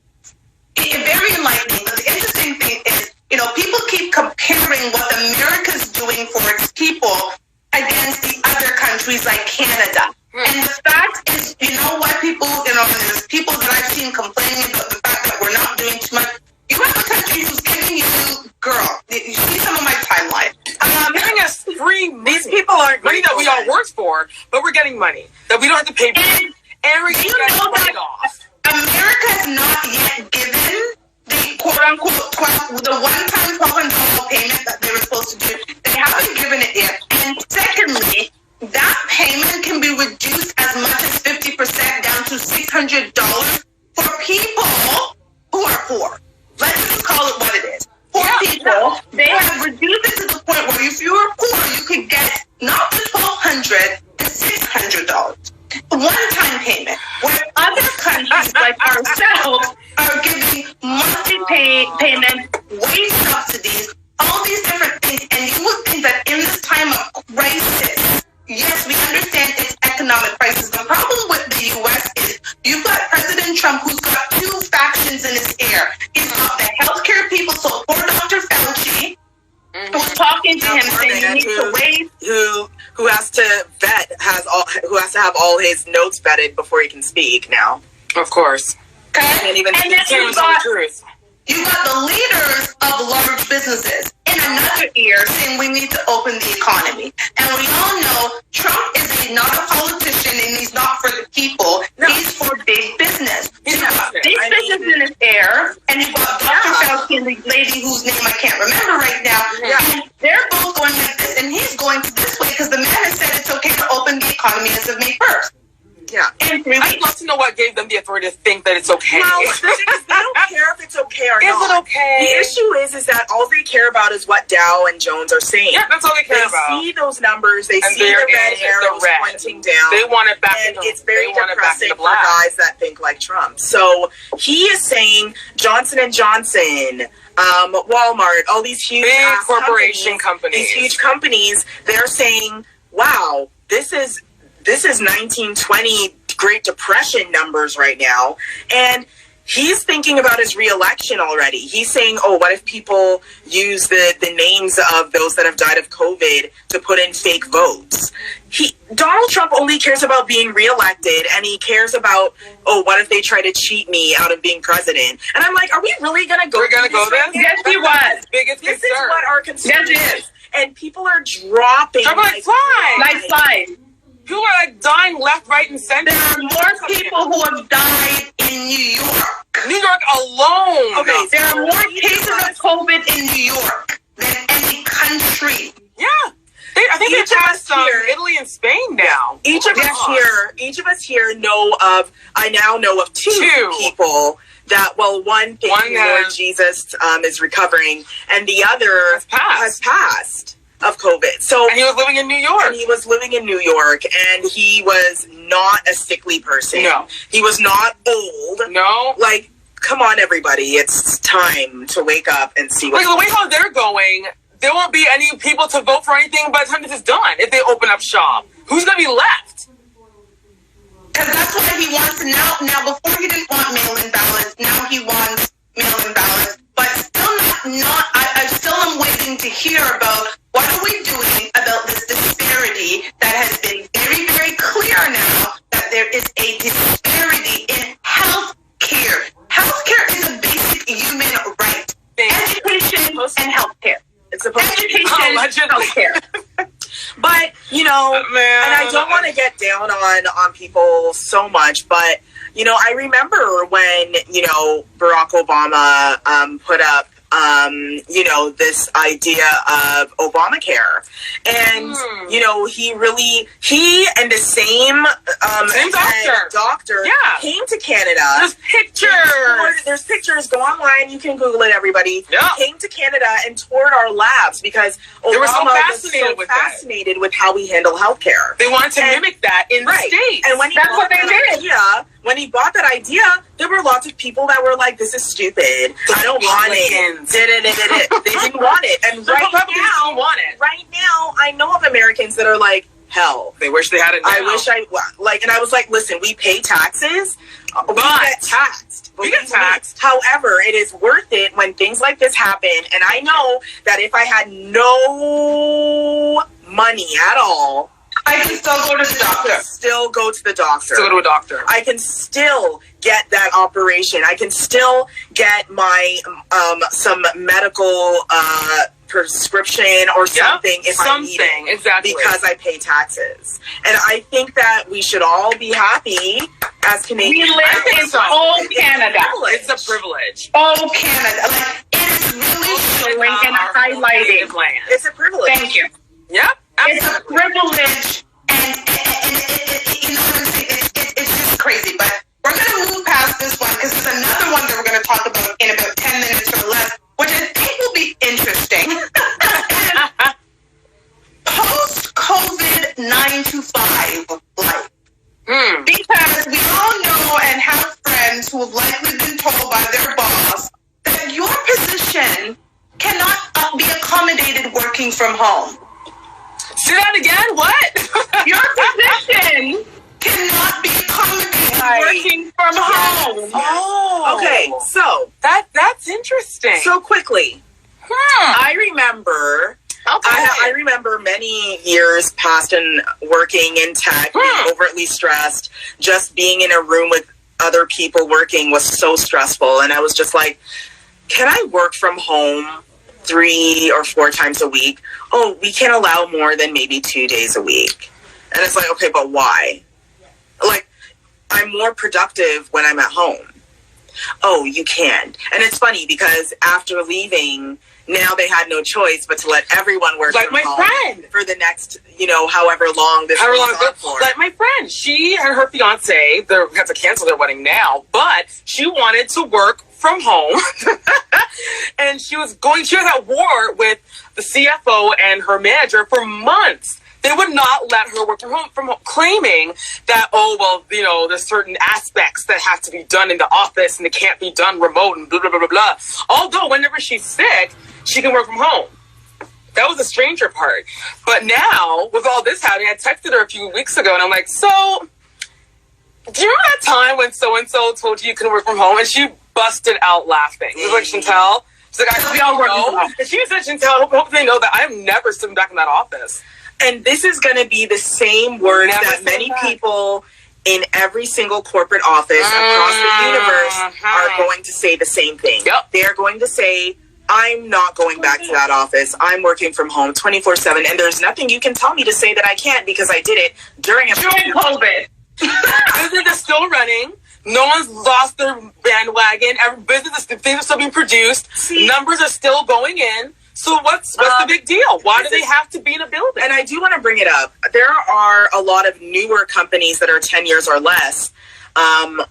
It's very enlightening. But the interesting thing is, people keep comparing what America's doing for its people against the other countries like Canada. And the fact is, you know what, people, there's people that I've seen complaining about the fact that we're not doing too much. You have a country who's giving you, girl, you see some of my timeline. Giving us free money. These people aren't money that we all worked for, but we're getting money that we don't have to pay for. And we're getting it off. America has not yet given the quote-unquote the one-time $1,200 payment that they were supposed to do. They haven't given it yet. And secondly, that payment can be reduced as much as 50% down to $600 for people who are poor. Let's just call it what it is. Poor people, they have reduced it to the point where if you were poor, you could get not just $1,200 to $600. One-time payment, where other countries like ourselves are giving monthly payment, wage subsidies, all these different things, and you would think that in this time of crisis, yes, we understand it's economic crisis. The problem with the U.S. is you've got President Trump, who's got two factions in his ear. He's got the healthcare people, so poor Dr. Fauci, who's talking to him saying you need to wait. Who has to who has to have all his notes vetted before he can speak now. Of course. Okay? Can't even and then you got the leaders of large businesses in another ear saying we need to open the economy. And we all know Trump is not a politician and he's not for the people. No. He's for big business. He's got big business in his ear, and you've got Dr. Fauci and the lady whose name I can't remember right now. Yeah. And they're both going like this, and he's going this way because the man has said it's okay to open the economy as of May 1st. Yeah. I'd love to know what gave them the authority to think that it's okay. Well, the thing is, they don't care if it's okay or not. Is it okay? The issue is that all they care about is what Dow and Jones are saying. Yeah, that's all they care about. They see those numbers. They see the red arrows pointing down. They want it back. And it's very depressing for guys that think like Trump. So he is saying Johnson & Johnson, Walmart, all these huge big corporation companies. These huge companies, they're saying, wow, this is 1920 Great Depression numbers right now. And he's thinking about his reelection already. He's saying, oh, what if people use the names of those that have died of COVID to put in fake votes? Donald Trump only cares about being reelected, and he cares about, oh, what if they try to cheat me out of being president? And I'm like, are we really going to go? We're going to go there? Yes, we was. This is what our concern is. And people are dropping like flies. Like flies. People are like dying left, right, and center. There are more people who have died in New York New York alone. Okay, there are more cases of COVID in New York than any country. Yeah. I think they passed Italy and Spain now. Each of us here know of. I now know of two people that. Well, one, thank you, Lord Jesus, is recovering, and the other has passed of COVID. So, and he was living in New York. And he was not a sickly person. No, he was not old. No, like, come on, everybody, it's time to wake up and see what's the way how they're going. There won't be any people to vote for anything by the time this is done. If they open up shop, who's going to be left? Because that's what he wants now. Now, before he didn't want mail-in ballots. Now he wants mail-in ballots. But still not. I still am waiting to hear about what are we doing about this disparity that has been very, very clear now that there is a disparity in health care. Health care is a basic human right. Education and health care. It's supposed education, healthcare. But, you know, and I don't want to get down on people so much, but, you know, I remember when, you know, Barack Obama put up, you know, this idea of Obamacare. And, you know, he and the same doctor came to Canada. There's pictures. There's pictures. Go online. You can Google it, everybody. Yeah. Came to Canada and toured our labs because Obama was so fascinated with how we handle healthcare. They wanted to mimic that in the States. And when he bought that idea, when he bought that idea, there were lots of people that were like, this is stupid. I don't want it. They didn't want it. And right now, I know of Americans that are like, hell. They wish they had it now. I wish and I was like, listen, we pay taxes. We get taxed. However, it is worth it when things like this happen. And I know that if I had no money at all, I can still go to the doctor. Still go to the doctor. Still go to a doctor. I can still get that operation. I can still get my some medical prescription or something I need it. Exactly. Because I pay taxes. And I think that we should all be happy as Canadians. We live in old Canada. It's a privilege. Old Canada. Like, it's really showing and highlighting. It's a privilege. Thank you. Yep. It's a privilege, and you know what I'm saying? It's just crazy. But we're going to move past this one because there's another one that we're going to talk about in about 10 minutes or less, which I think will be interesting. Post-COVID 9 to 5 life. Because we all know and have friends who have likely been told by their boss that your position cannot be accommodated working from home. Say that again? What? Your position cannot be accommodated working from home. Oh. Okay, so that's interesting. So quickly, I remember. Okay. I remember many years past and working in tech, being overtly stressed. Just being in a room with other people working was so stressful, and I was just like, "Can I work from home 3 or 4 times a week? Oh, we can't allow more than maybe 2 days a week." And it's like, okay, but why? Like, I'm more productive when I'm at home. Oh, you can't. And it's funny because after leaving, now they had no choice but to let everyone work like from my home friend for the next, you know, however long this goes on for. Like my friend, she and her fiance, they have to cancel their wedding now, but she wanted to work from home. And she was at war with the CFO and her manager for months. They would not let her work from home, claiming that, oh, well, you know, there's certain aspects that have to be done in the office and they can't be done remote and blah, blah, blah, blah, blah. Although whenever she's sick, she can work from home. That was the stranger part. But now, with all this happening, I texted her a few weeks ago and I'm like, so, do you remember that time when so-and-so told you couldn't work from home? And she busted out laughing. It was like, Chantel. She's like, I don't know. And she said, Chantel, hope they know that I'm never sitting back in that office. And this is going to be the same words that many people in every single corporate office across the universe are going to say the same thing. Yep. They are going to say, I'm not going back to that office. I'm working from home 24/7. And there's nothing you can tell me to say that I can't because I did it during COVID. They're still running. No one's lost their bandwagon. Things are still being produced. Numbers are still going in. So what's the big deal? Why do they have to be in a building? And I do want to bring it up. There are a lot of newer companies that are 10 years or less,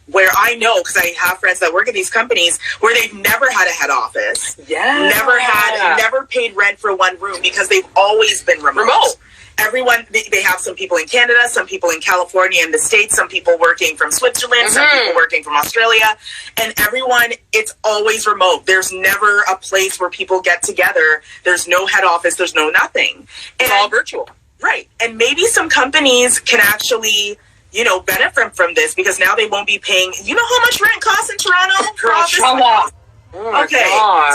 where I know, because I have friends that work at these companies, where they've never had a head office. Yeah. Never paid rent for one room because they've always been remote. Everyone, they have some people in Canada, some people in California and the States, some people working from Switzerland, some people working from Australia, and everyone, it's always remote. There's never a place where people get together. There's no head office. There's no nothing. It's all virtual. Right. And maybe some companies can actually, benefit from this because now they won't be paying, how much rent costs in Toronto? Okay,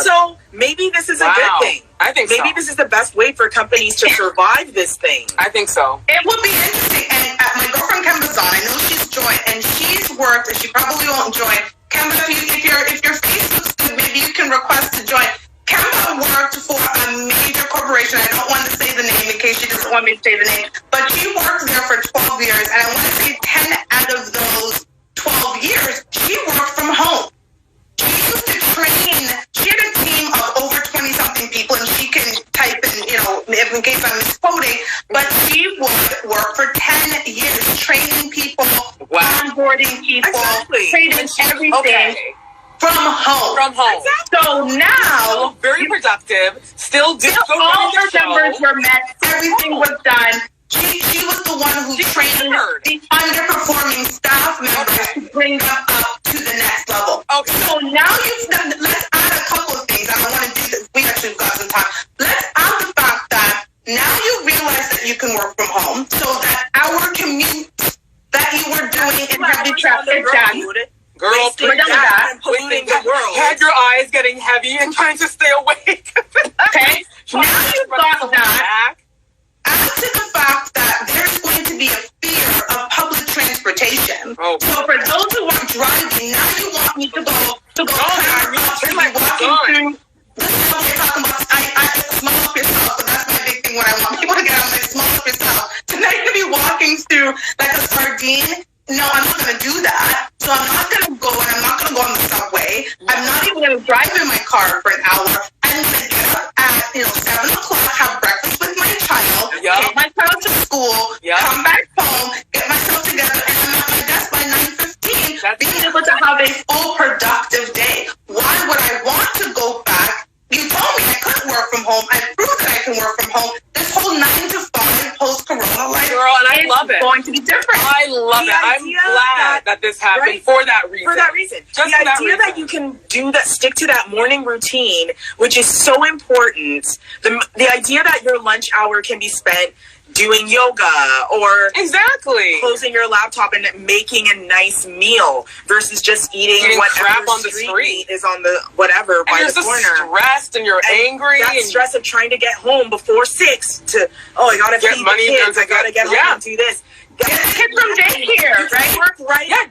so maybe this is a good thing. I think maybe this is the best way for companies to survive this thing. I think so. It would be interesting. And my girlfriend Kemba's on. I know she's joined, and she's worked, and she probably won't join. Kemba, if your face looks good, maybe you can request to join. Kemba worked for a major corporation. I don't want to say the name in case she doesn't want me to say the name, but she worked there for 12 years, and I want to say 10 out of those 12 years, she worked from home. She used to train. She had a team of over 20-something people, and she can type in, in case I'm misquoting, but she would work for 10 years training people, onboarding people, training everything from home. Exactly. So now, very productive, still all their numbers were met, everything was done. She was the one who trained the underperforming staff members to bring them up to the next level. Okay. So now let's add a couple of things. I don't want to do this. We actually got some time. Let's add the fact that now you realize that you can work from home, so that our commute that you were doing in heavy traffic done. Girl, polluting the world. Had your eyes getting heavy and trying to stay awake. Okay. Now you've got that. Add to the fact that there's going to be a fear of public transportation. So for those who are driving, now you want me to go walking through. This is what we're talking about. I smell up yourself, so that's my big thing. What I want people to get out, like, smell up yourself. Tonight you're gonna be walking through like a sardine. No, I'm not gonna do that. So I'm not gonna go, and I'm not gonna go on the subway. I'm not even gonna drive in my car for an hour. I'm gonna get up at 7 o'clock, have breakfast with my child, get my child to school, come back home, get myself together, and I'm at my desk by 9:15, being able to have a full productive day. Why would I want to go back? You told me I couldn't work from home. I proved that I can work from home. This whole 9 to 5 post-corona life, girl, and I love it. Going to be different. I love it. I'm glad that this happened for that reason. For that reason. Just the idea that you can do that, stick to that morning routine, which is so important. The idea that your lunch hour can be spent doing yoga or closing your laptop and making a nice meal versus just eating whatever crap on the street is on the whatever by the corner. You're stressed and you're angry. That stress of trying to get home before 6 to I gotta feed the kids. I gotta get home and do this. Get kids from daycare, right? Work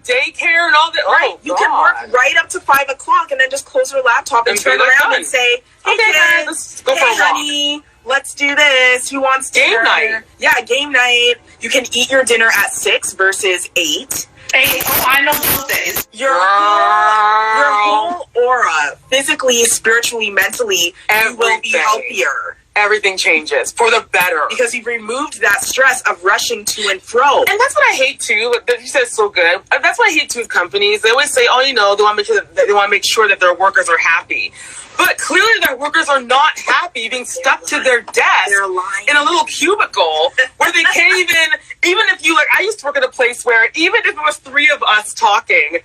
daycare and all that. Right. You can work right up to 5 o'clock and then just close your laptop and turn around and say, "Hey, kids, let's go for a walk. Honey, let's do this. Who wants game night?" Yeah, game night. You can eat your dinner at 6 versus 8. I know those days. Your whole aura, physically, spiritually, mentally, you will be healthier. Everything changes for the better. Because you've removed that stress of rushing to and fro. And that's what I hate too. That you said so good. That's what I hate too with companies. They always say, they want to make sure that their workers are happy. But clearly their workers are not happy being stuck to their desk in a little cubicle where they can't even if you I used to work at a place where even if it was 3 of us talking,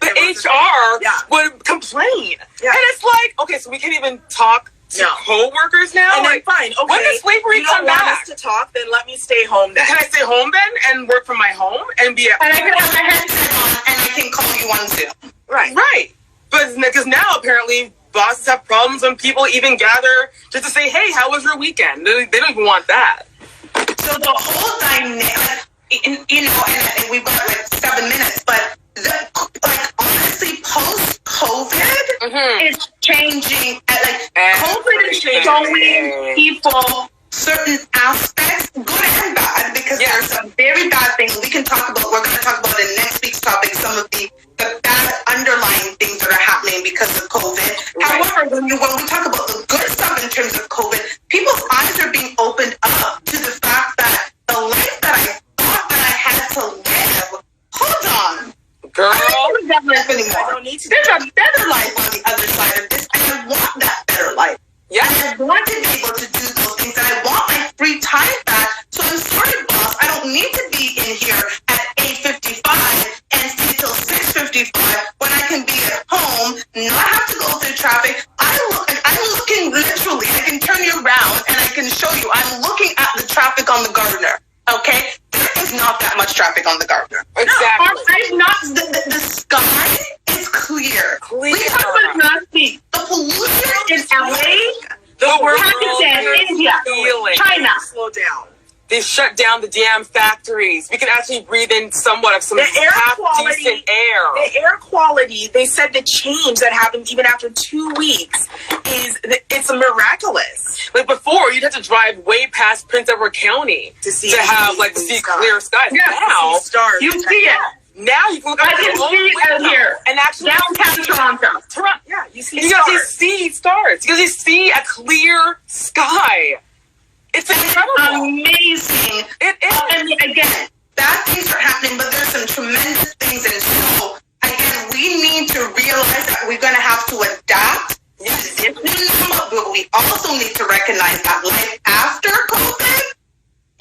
the HR would complain. Yeah. And it's like, okay, so we can't even talk to co-workers now? And then fine, okay. When does slavery come back? You don't want us to talk, then let me stay home then. Can I stay home then and work from my home and be at and I can have my headset on and I can call you on Zoom. Right. But because now apparently bosses have problems when people even gather just to say, hey, how was your weekend? They don't even want that. So the whole dynamic, and we've got 7 minutes, but honestly, post-COVID is changing. COVID is showing people certain aspects, good and bad, because there's some very bad things we can talk about. We're going to talk about in next week's topic some of the bad underlying things that are happening because of COVID. Right. However, when we talk about the good stuff in terms of COVID, people's eyes are being opened up to the fact that the life that I thought that I had to live, hold on. Girl, I don't want that life anymore. I don't need to. There's a better life on the other side of this, and I want that better life. yeah. And I want to be able to do those things, and I want my free time back. So I'm sorry, boss, I don't need to be in here at 8:55 and stay till 6:55 when I can be at home, not have to go through traffic. I'm looking literally. I can turn you around and I can show you. I'm looking at the traffic on the Gardner. Okay, there is not that much traffic on the Gardner. Exactly. I'm not. The sky is clear. Clear. We talk about not the pollution in LA. The world Pakistan, is India, feeling. China. Slow down. They shut down the damn factories. We can actually breathe in somewhat of some The air quality, decent air. The air quality, they said the change that happened even after 2 weeks it's miraculous. Like before, you'd have to drive way past Prince Edward County to see clear skies. Yeah, now, stars. You see it. now you can look I out can your own see it out window here. and actually Downtown Toronto. Yeah, you see You stars. guys see stars. You guys see a clear sky. It's incredible. Amazing. It is. I mean, again, bad things are happening, but there's some tremendous things in store. Again, we need to realize that we're going to have to adapt to this new normal, but we also need to recognize that life after COVID,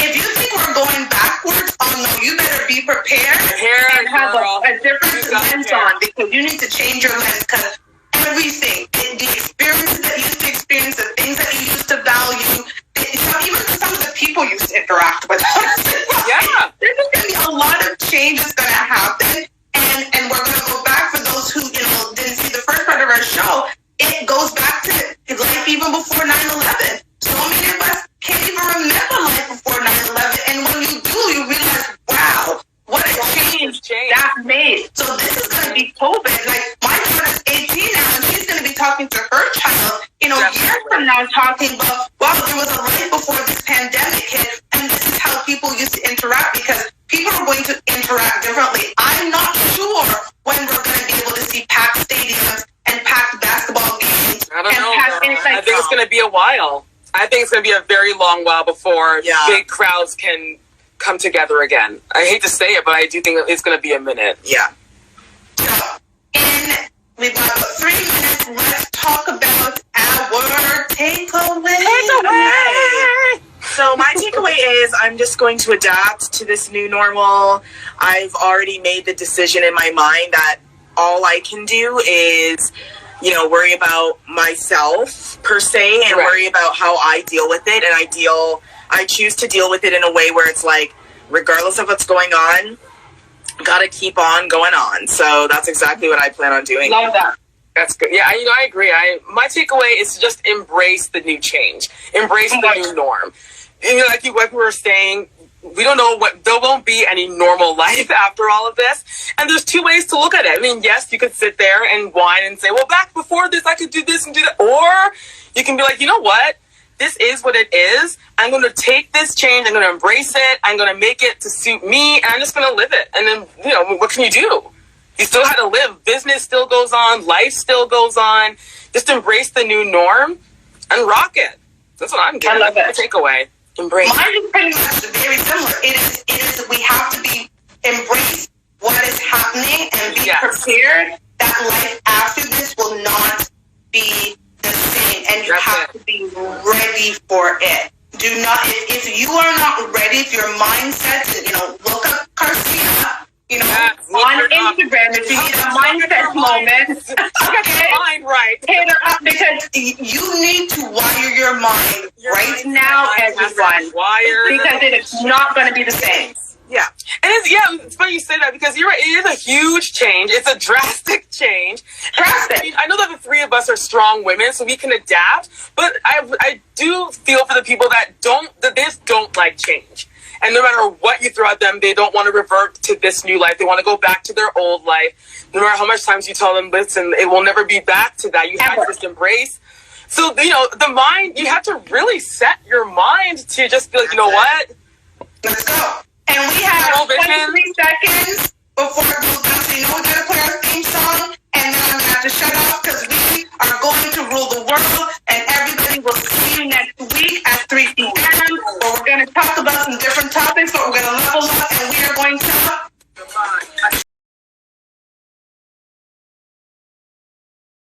if you think we're going backwards, oh no, you better be prepared and have a different lens on, because you need to change your lens, because everything, the experiences that you used to experience, the things that you used to value, even some of the people you used to interact with. Yeah. There's just going to be a lot of changes going to happen, and we're going to go back for those who didn't see the first part of our show. It goes back to life even before 9/11. So many of us can't even remember life before 9/11, and when you do, you realize, wow, what a change that made. So this is going to be COVID. Like, my daughter's 18 now, and she's going to be talking to her child, years from now, talking about, wow, there was a life before this pandemic hit, and this is how people used to interact, because people are going to interact differently. I'm not sure when we're going to be able to see packed stadiums and packed basketball games. I don't know. I think it's going to be a while. I think it's going to be a very long while before big crowds can come together again. I hate to say it, but I do think it's going to be a minute. Yeah. So, we've got about 3 minutes. Let's talk about our takeaway. So my takeaway is I'm just going to adapt to this new normal. I've already made the decision in my mind that all I can do is, worry about myself per se, and worry about how I deal with it. And I choose to deal with it in a way where it's like, regardless of what's going on, gotta keep on going on. So that's exactly what I plan on doing. Love that. That's good. Yeah, I agree. My takeaway is to just embrace the new change. Embrace the new norm. Like we were saying, we don't know there won't be any normal life after all of this. And there's 2 ways to look at it. I mean, yes, you could sit there and whine and say, well, back before this, I could do this and do that. Or you can be like, you know what? This is what it is. I'm going to take this change. I'm going to embrace it. I'm going to make it to suit me. And I'm just going to live it. And then, what can you do? You still have to live. Business still goes on. Life still goes on. Just embrace the new norm and rock it. That's what I'm getting. I love That's my takeaway. Embrace. Mine is pretty much very similar. It is we have to embrace what is happening and be prepared that life after this will not be the same, and you have to be ready for it. Do not, if you are not ready, if your mindset, look up Garcia, on Instagram, if you need a mindset moment, mind right. hit her up, because you need to wire your mind right now, everyone, because it is not going to be the same. Yeah. And it's funny you say that, because you're right. It is a huge change. It's a drastic change. Drastic. I know that the 3 of us are strong women, so we can adapt. But I do feel for the people that they just don't like change. And no matter what you throw at them, they don't want to revert to this new life. They want to go back to their old life. No matter how much times you tell them, listen, it will never be back to that. You have to just embrace. So, the mind, you have to really set your mind to just be like, you know what? Let's go. And we have 23 seconds before it goes down. So you know we gotta play our theme song, and then I'm gonna have to shut off because we are going to rule the world, and everybody will see you next week at 3 p.m. where we're gonna talk about